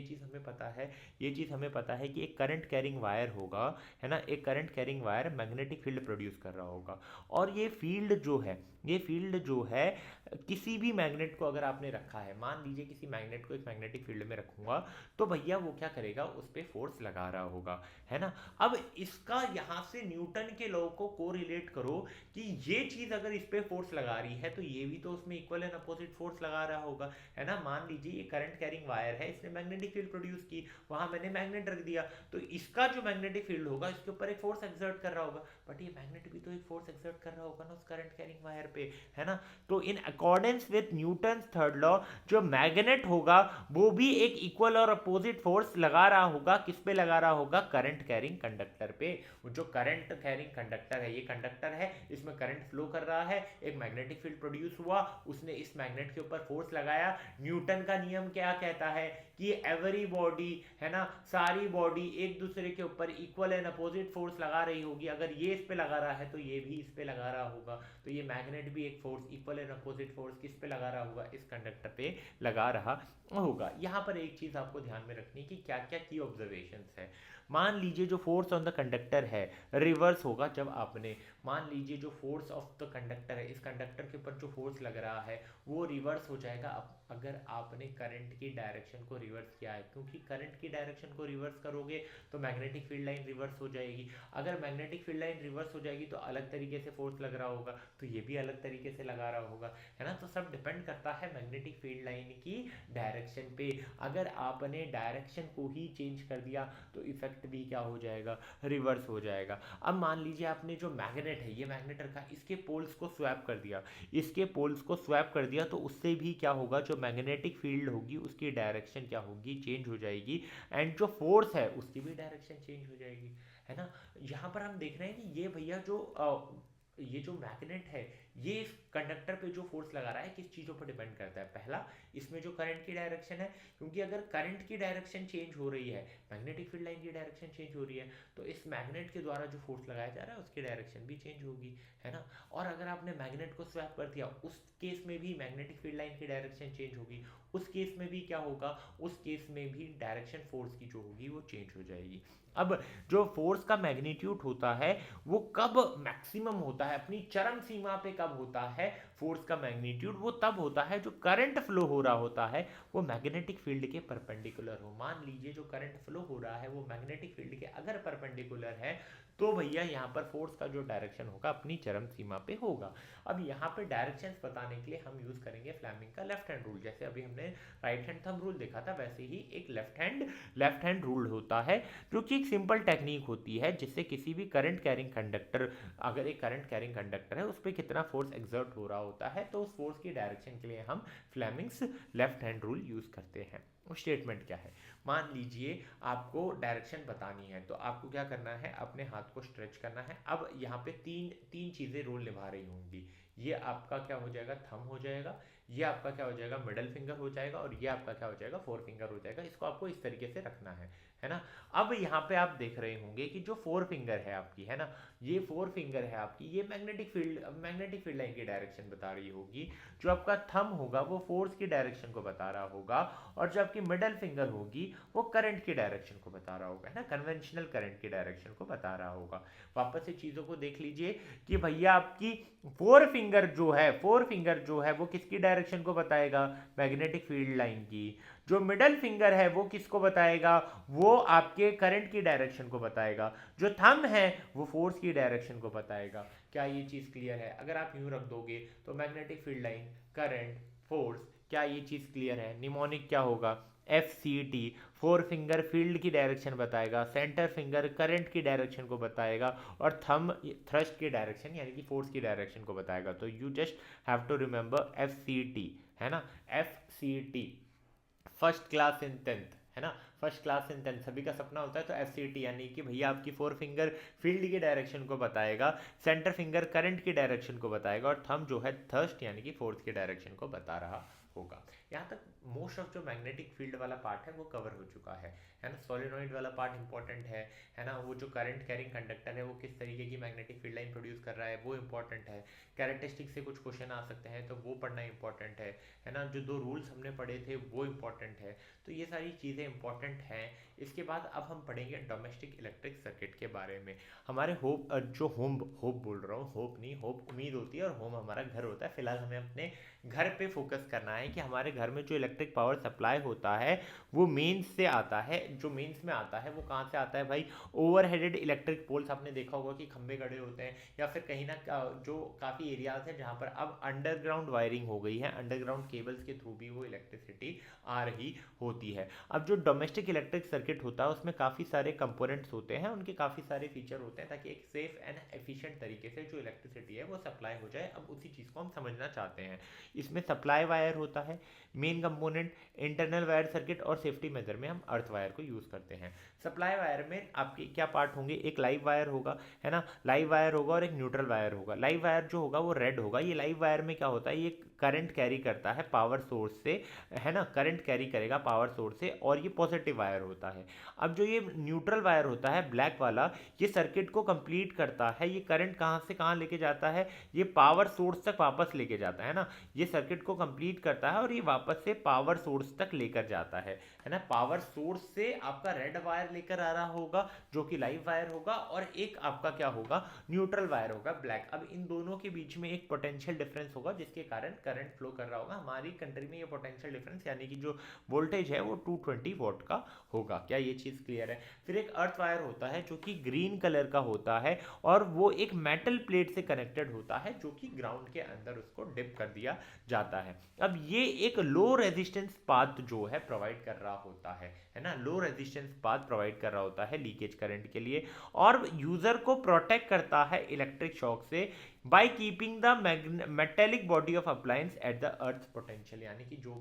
चीज़ हमें पता है कि एक करंट कैरिंग वायर होगा, है ना, एक current carrying wire magnetic field produce कर रहा होगा। और ये फील्ड जो है किसी भी मैग्नेट को अगर आपने रखा है, मान लीजिए किसी मैग्नेट को एक मैग्नेटिक फील्ड में रखूंगा तो भैया वो क्या करेगा? उस पर फोर्स लगा रहा होगा, है ना। अब इसका यहाँ से न्यूटन के लॉ को कोरिलेट करो कि ये चीज़ अगर इस पर फोर्स लगा रही है तो ये भी तो उसमें इक्वल एंड अपोजिट फोर्स लगा रहा होगा, है ना। मान लीजिए ये करंट कैरिंग वायर है, इसने मैग्नेटिक फील्ड प्रोड्यूस की, वहां मैंने मैग्नेट रख दिया, तो इसका जो मैग्नेटिक फील्ड होगा इसके ऊपर एक फोर्स एक्सर्ट कर रहा होगा, बट ये मैग्नेट भी तो एक फोर्स एक्सर्ट कर रहा होगा ना उस करंट कैरिंग वायर पे, है ना। तो in accordance with Newton third law जो मैग्नेट होगा वो भी एक इक्वल और अपोजिट फोर्स लगा रहा होगा। किस पे लगा रहा होगा? करंट कैरिंग कंडक्टर पे। जो करंट कैरिंग कंडक्टर है, ये कंडक्टर है, इसमें करंट फ्लो कर रहा है, एक मैग्नेटिक फील्ड प्रोड्यूस हुआ, उसने इस मैग्नेट के ऊपर फोर्स लगाया। न्यूटन का नियम क्या कहता है कि एवरी बॉडी है ना, सारी बॉडी एक दूसरे के ऊपर इक्वल एंड अपोजिट फोर्स लगा रही होगी। अगर ये इस पे लगा रहा है तो ये भी इस पे लगा रहा होगा, तो ये मैग्नेट भी एक force equal and opposite force किस पे लगा रहा होगा, इस कंडक्टर पे लगा रहा होगा। यहाँ पर एक चीज आपको ध्यान में रखनी कि क्या क्या की ऑब्जर्वेशंस है। मान लीजिए जो फोर्स ऑन द कंडक्टर है रिवर्स होगा जब आपने, मान लीजिए जो फोर्स ऑफ द कंडक्टर है, इस कंडक्टर के ऊपर जो फोर्स लग रहा है वो रिवर्स हो जाएगा अगर आपने करंट की डायरेक्शन को रिवर्स किया है, क्योंकि करंट की डायरेक्शन को रिवर्स करोगे तो मैग्नेटिक फील्ड लाइन रिवर्स हो जाएगी। अगर मैग्नेटिक फील्ड लाइन रिवर्स हो जाएगी तो अलग तरीके से फोर्स लग रहा होगा, तो ये भी अलग तरीके से लगा रहा होगा, है ना। तो सब डिपेंड करता है मैग्नेटिक फील्ड लाइन की डायरेक्शन पे। अगर आपने डायरेक्शन को ही चेंज कर दिया तो इफेक्ट भी क्या हो जाएगा, रिवर्स हो जाएगा। अब मान लीजिए आपने जो मैग्नेट है, ये मैग्नेट रखा, इसके पोल्स को स्वैप कर दिया, इसके पोल्स को स्वैप कर दिया, तो उससे भी क्या होगा, जो मैग्नेटिक फील्ड होगी उसकी डायरेक्शन क्या होगी, चेंज हो जाएगी, एंड जो फोर्स है उसकी भी डायरेक्शन चेंज हो जाएगी, है ना। यहाँ पर हम देख रहे हैं कि ये भैया जो ये जो मैग्नेट है ये इस कंडक्टर पे जो फोर्स लगा रहा है किस चीज़ों पर डिपेंड करता है। पहला, इसमें जो करंट की डायरेक्शन है, क्योंकि अगर करंट की डायरेक्शन चेंज हो रही है, मैग्नेटिक फील्ड लाइन की डायरेक्शन चेंज हो रही है, तो इस मैग्नेट के द्वारा जो फोर्स लगाया जा रहा है उसकी डायरेक्शन भी चेंज होगी, है ना। और अगर आपने मैग्नेट को स्वैप कर दिया, उस केस में भी मैग्नेटिक फील्ड लाइन की डायरेक्शन चेंज होगी, उस केस में भी क्या होगा, उस केस में भी डायरेक्शन फोर्स की जो होगी वो चेंज हो जाएगी। अब जो फोर्स का मैग्नीट्यूड होता है वो कब मैक्सिमम होता है, अपनी चरम सीमा पे कब होता है फोर्स का मैग्नीट्यूड, वो तब होता है जो करंट फ्लो हो रहा होता है वो मैग्नेटिक फील्ड के परपेंडिकुलर हो। मान लीजिए जो करंट फ्लो हो रहा है वो मैग्नेटिक फील्ड के अगर परपेंडिकुलर है तो भैया यहाँ पर फोर्स का जो डायरेक्शन होगा अपनी चरम सीमा पे होगा। अब यहाँ पे डायरेक्शंस बताने के लिए हम यूज करेंगे फ्लेमिंग का लेफ्ट हैंड रूल। जैसे अभी हमने राइट हैंड थंब रूल देखा था, वैसे ही एक लेफ्ट हैंड रूल होता है, जो कि एक सिंपल टेक्निक होती है जिससे किसी भी करंट कैरिंग कंडक्टर, अगर एक करंट कैरिंग कंडक्टर है उस पर कितना फोर्स एक्सर्ट हो रहा होता है, तो उस फोर्स की डायरेक्शन के लिए हम Fleming's left hand rule use करते हैं। स्टेटमेंट क्या है, मान लीजिए आपको डायरेक्शन बतानी है, तो आपको क्या करना है, अपने हाथ को स्ट्रेच करना है। अब यहाँ पे तीन चीजें रोल निभा रही होंगी, ये आपका क्या हो जाएगा, थंब हो जाएगा, ये आपका क्या हो जाएगा, मिडल फिंगर हो जाएगा, और ये आपका क्या हो जाएगा, फोर फिंगर हो जाएगा। इसको आपको इस तरीके से रखना है ना। अब यहाँ पे आप देख रहे होंगे कि जो फोर फिंगर है आपकी, है ना, ये फोर फिंगर है आपकी, ये मैग्नेटिक फील्ड लाइन की डायरेक्शन बता रही होगी। जो आपका थंब होगा वो फोर्स की डायरेक्शन को बता रहा होगा, और जो आपकी मिडल फिंगर होगी वो करंट की डायरेक्शन को बता रहा होगा, है ना, कन्वेंशनल करंट की डायरेक्शन को बता रहा होगा। वापस से चीजों को देख लीजिए कि भैया आपकी फोर फिंगर जो है वो किसकी डायरेक्शन को बताएगा, मैग्नेटिक फील्ड लाइन की। जो मिडल फिंगर है वो किसको बताएगा, वो आपके करंट की डायरेक्शन को बताएगा। जो थंब है वो फोर्स की डायरेक्शन को बताएगा। क्या ये चीज क्लियर है? अगर आप यूं रख दोगे तो magnetic field line, current, force, क्या ये चीज क्लियर है? निमोनिक क्या होगा, F C T, forefinger field की डायरेक्शन बताएगा, सेंटर फिंगर करंट की डायरेक्शन को बताएगा, और थंब थ्रस्ट की डायरेक्शन यानी कि फोर्स की डायरेक्शन को बताएगा। तो you just have to remember F C T, है ना, F C T, first class in tenth, है ना, फर्स्ट क्लास इन टेंथ सभी का सपना होता है। तो एफ सी टी यानी कि भैया आपकी फोर फिंगर फील्ड की डायरेक्शन को बताएगा, सेंटर फिंगर करंट की डायरेक्शन को बताएगा, और थंब जो है थर्स्ट यानी कि फोर्स की डायरेक्शन को बता रहा होगा। यहाँ तक मोस्ट ऑफ जो मैग्नेटिक फील्ड वाला पार्ट है वो कवर हो चुका है ना। सोलेनोइड वाला पार्ट इंपॉर्टेंट है ना, वो जो करंट कैरिंग कंडक्टर है वो किस तरीके की मैग्नेटिक फील्ड लाइन प्रोड्यूस कर रहा है वो इंपॉर्टेंट है। कैरेक्टरिस्टिक से कुछ क्वेश्चन आ सकते हैं तो वो पढ़ना इंपॉर्टेंट है ना। जो दो रूल्स हमने पढ़े थे वो इंपॉर्टेंट है। तो ये सारी चीज़ें इंपॉर्टेंट हैं। इसके बाद अब हम पढ़ेंगे डोमेस्टिक इलेक्ट्रिक सर्किट के बारे में। हमारे होप बोल रहा हूँ, होप नहीं, होप उम्मीद होती है और होम हमारा घर होता है। फिलहाल हमें अपने घर पे फोकस करना है कि हमारे घर में जो इलेक्ट्रिक पावर सप्लाई होता है वो मेंस से आता है। जो मेंस में आता है वो कहाँ से आता है भाई, ओवरहेडेड इलेक्ट्रिक पोल्स। आपने देखा होगा कि खंबे गड़े होते हैं, या फिर कहीं ना जो काफ़ी एरियाज है जहाँ पर अब अंडरग्राउंड वायरिंग हो गई है, अंडरग्राउंड केबल्स के थ्रू भी वो इलेक्ट्रिसिटी आ रही होती है। अब जो डोमेस्टिक इलेक्ट्रिक सर्किट होता है उसमें काफ़ी सारे कंपोनेंट्स होते हैं, उनके काफ़ी सारे फीचर होते हैं ताकि एक सेफ एंड एफिशिएंट तरीके से जो इलेक्ट्रिसिटी है वो सप्लाई हो जाए। अब उसी चीज़ को हम समझना चाहते हैं। इसमें सप्लाई वायर होता है, main component, internal wire circuit, और सेफ्टी मेजर में हम अर्थ वायर को यूज़ करते हैं। सप्लाई वायर में आपके क्या पार्ट होंगे, एक लाइव वायर होगा, है ना, लाइव वायर होगा, और एक न्यूट्रल वायर होगा। लाइव वायर जो होगा वो रेड होगा। ये लाइव वायर में क्या होता है, ये करंट कैरी करता है पावर सोर्स से, है ना, करंट कैरी करेगा पावर सोर्स से, और ये पॉजिटिव वायर होता है। अब जो ये न्यूट्रल वायर होता है ब्लैक वाला, ये सर्किट को कंप्लीट करता है, ये करंट कहाँ से कहाँ लेके जाता है, ये पावर सोर्स तक वापस लेके जाता है ना, ये सर्किट को कंप्लीट करता है और ये वापस से पावर सोर्स तक लेकर जाता है ना। पावर सोर्स से आपका रेड वायर लेकर आ रहा होगा जो कि लाइव वायर होगा, और एक आपका क्या होगा, न्यूट्रल वायर होगा ब्लैक। अब इन दोनों के बीच में एक पोटेंशियल डिफरेंस होगा जिसके कारण करंट फ्लो कर रहा होगा। हमारी कंट्री में ये पोटेंशियल डिफरेंस यानी कि जो वोल्टेज है वो 220 वोल्ट का होगा। क्या ये चीज़ क्लियर है? फिर एक अर्थ वायर होता है जो कि ग्रीन कलर का होता है, और वो एक मेटल प्लेट से कनेक्टेड होता है जो कि ग्राउंड के अंदर उसको डिप कर दिया जाता है। अब ये एक लो रेजिस्टेंस पाथ जो है प्रोवाइड कर रहा होता है ना, लो रेजिस्टेंस पाथ प्रोवाइड कर रहा होता है लीकेज करंट के लिए, और यूजर को प्रोटेक्ट करता है इलेक्ट्रिक शॉक से by keeping the metallic body of appliance at the earth potential. यानी कि जो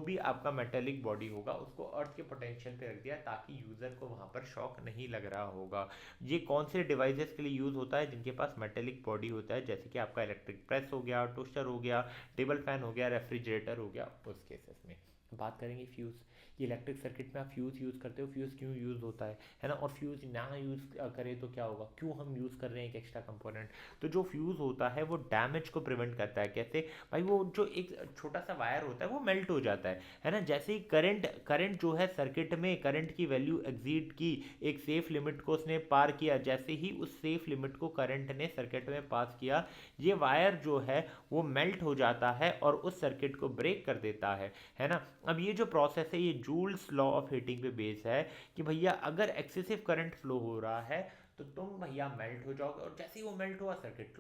भी आपका मेटेलिक बॉडी होगा उसको अर्थ के पोटेंशियल पे रख दिया ताकि यूजर को वहां पर शॉक नहीं लग रहा होगा। ये कौन से डिवाइसेस के लिए यूज होता है? जिनके पास मेटेलिक बॉडी होता है, जैसे कि आपका इलेक्ट्रिक प्रेस हो गया, टोस्टर हो गया, टेबल फैन हो गया, रेफ्रिजरेटर हो गया, उस केसेस में। बात करेंगे फ्यूज़ कि इलेक्ट्रिक सर्किट में आप फ्यूज़ यूज़ करते हो, फ्यूज़ क्यों यूज़ होता है ना, और फ्यूज़ ना यूज़ करें तो क्या होगा, क्यों हम यूज़ कर रहे हैं एक एक्स्ट्रा कंपोनेंट। तो जो फ्यूज़ होता है वो डैमेज को प्रिवेंट करता है। कैसे भाई? वो जो एक छोटा सा वायर होता है वो मेल्ट हो जाता है ना। जैसे ही करंट जो है सर्किट में, करंट की वैल्यू एग्जीड की, एक सेफ लिमिट को उसने पार किया, जैसे ही उस सेफ लिमिट को करंट ने सर्किट में पास किया, ये वायर जो है वो मेल्ट हो जाता है और उस सर्किट को ब्रेक कर देता है ना। अब ये जो प्रोसेस है ये जूल्स लॉ ऑफ हीटिंग पे बेस है कि भैया अगर एक्सेसिव करंट फ्लो हो रहा है तो तुम भैया मेल्ट हो जाओगे, और जैसे ही वो मेल्ट हुआ सर्किट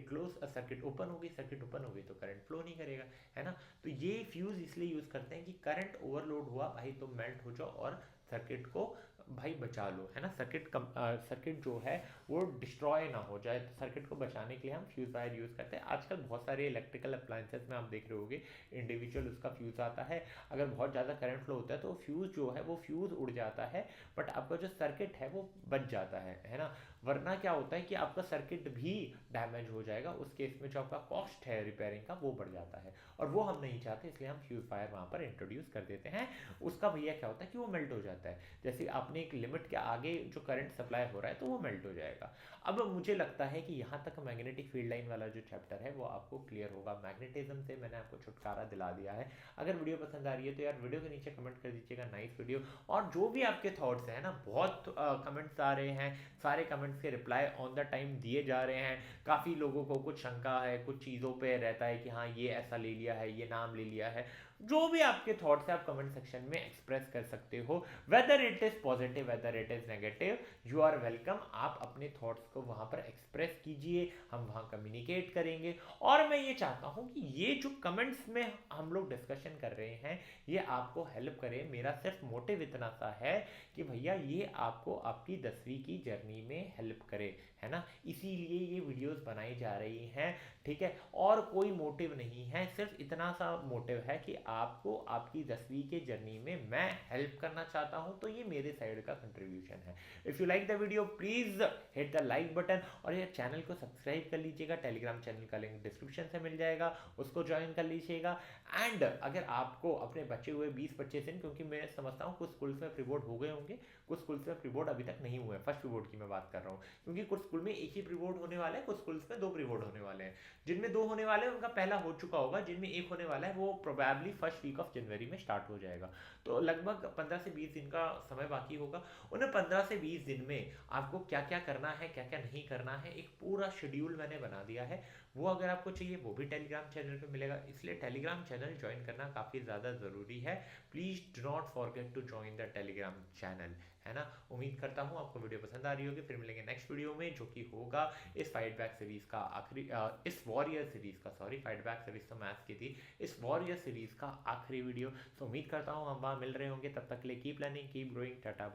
क्लोज, सर्किट ओपन होगी, सर्किट ओपन होगी तो करंट फ्लो नहीं करेगा, है ना। तो ये फ्यूज इसलिए यूज करते हैं कि करंट ओवरलोड हुआ भाई, तुम मेल्ट हो जाओ और सर्किट को भाई बचा लो, है ना। सर्किट जो है वो डिस्ट्रॉय ना हो जाए, तो सर्किट को बचाने के लिए हम फ्यूज वायर यूज़ करते हैं। आजकल बहुत सारे इलेक्ट्रिकल अप्लायंसेस में आप देख रहे होगे इंडिविजुअल उसका फ्यूज़ आता है, अगर बहुत ज़्यादा करंट फ्लो होता है तो फ्यूज़ जो है वो फ्यूज़ उड़ जाता है, बट आपका जो सर्किट है वो बच जाता है ना। वरना क्या होता है कि आपका सर्किट भी डैमेज हो जाएगा, उस केस में जो आपका कॉस्ट है रिपेयरिंग का वो बढ़ जाता है, और वो हम नहीं चाहते, इसलिए हम फ्यूज वायर वहाँ पर इंट्रोड्यूस कर देते हैं। उसका भैया क्या होता है कि वो मेल्ट हो जाता है, जैसे आपने एक लिमिट के आगे जो करंट सप्लाई हो रहा है तो वो मेल्ट हो जाएगा। अब मुझे लगता है कि यहाँ तक मैग्नेटिक फील्ड लाइन वाला जो चैप्टर है वो आपको क्लियर होगा। मैग्नेटिज्म से मैंने आपको छुटकारा दिला दिया है। अगर वीडियो पसंद आ रही है तो यार वीडियो के नीचे कमेंट कर दीजिएगा नाइस वीडियो, और जो भी आपके थॉट्स हैं ना, बहुत कमेंट्स आ रहे हैं, सारे कमेंट्स के रिप्लाई ऑन द टाइम दिए जा रहे हैं। काफ़ी लोगों को कुछ शंका है, कुछ चीज़ों पे रहता है कि हाँ ये ऐसा ले लिया है, ये नाम ले लिया है। जो भी आपके थॉट्स है आप कमेंट सेक्शन में एक्सप्रेस कर सकते हो, whether it is positive whether it is negative, you are welcome. आप अपने थॉट्स को वहां पर एक्सप्रेस कीजिए, हम वहां कम्युनिकेट करेंगे। और मैं ये चाहता हूं कि ये जो कमेंट्स में हम लोग डिस्कशन कर रहे हैं ये आपको हेल्प करे। मेरा सिर्फ मोटिव इतना सा है कि भैया ये आपको आपकी 10वीं की जर्नी में हेल्प करे, है ना। इसीलिए ये वीडियोस बनाई जा रही हैं, ठीक है। और कोई मोटिव नहीं है, सिर्फ इतना सा मोटिव है कि आपको आपकी 10वीं के जर्नी में मैं हेल्प करना चाहता हूं, तो ये मेरे साइड का कंट्रीब्यूशन है। If you like the video please hit the like button, और ये चैनल को सब्सक्राइब कर लीजिएगा। टेलीग्राम चैनल का लिंक डिस्क्रिप्शन से मिल जाएगा, उसको ज्वाइन कर लीजिएगा। एंड अगर आपको अपने बचे हुए 20-25 दिन, क्योंकि मैं समझता हूँ कुछ स्कूल्स में प्री बोर्ड हो गए होंगे, कुछ स्कूल्स में प्री बोर्ड अभी तक नहीं हुए हैं, फर्स्ट प्री बोर्ड की मैं बात कर रहा हूँ, क्योंकि कुछ स्कूल में एक ही प्री बोर्ड होने वाला है, कुछ स्कूल्स में 2 प्री बोर्ड होने वाले हैं। जिनमें 2 होने वाले हैं उनका पहला हो चुका होगा, जिनमें 1 होने वाला है वो probably first week of January में स्टार्ट हो जाएगा। तो लगभग 15 से 20 दिन का समय बाकी होगा। उन 15 से 20 दिन में आपको क्या क्या करना है, क्या क्या नहीं करना है, एक पूरा शेड्यूल मैंने बना दिया है। वो अगर आपको चाहिए वो भी टेलीग्राम चैनल पे मिलेगा, इसलिए टेलीग्राम चैनल ज्वाइन करना काफ़ी ज़्यादा ज़रूरी है। Please do not forget to join the Telegram channel, है ना। उम्मीद करता हूँ आपको वीडियो पसंद आ रही होगी। फिर मिलेंगे नेक्स्ट वीडियो में, जो कि होगा इस फाइट बैक सीरीज का आखिरी, इस वॉरियर सीरीज का, सॉरी फाइट बैक सीरीज तो मैथ्स की थी, इस वॉरियर सीरीज का आखिरी वीडियो। तो उम्मीद करता हूँ हम वहाँ मिल रहे होंगे, तब तक के लिए keep learning keep growing, Tata.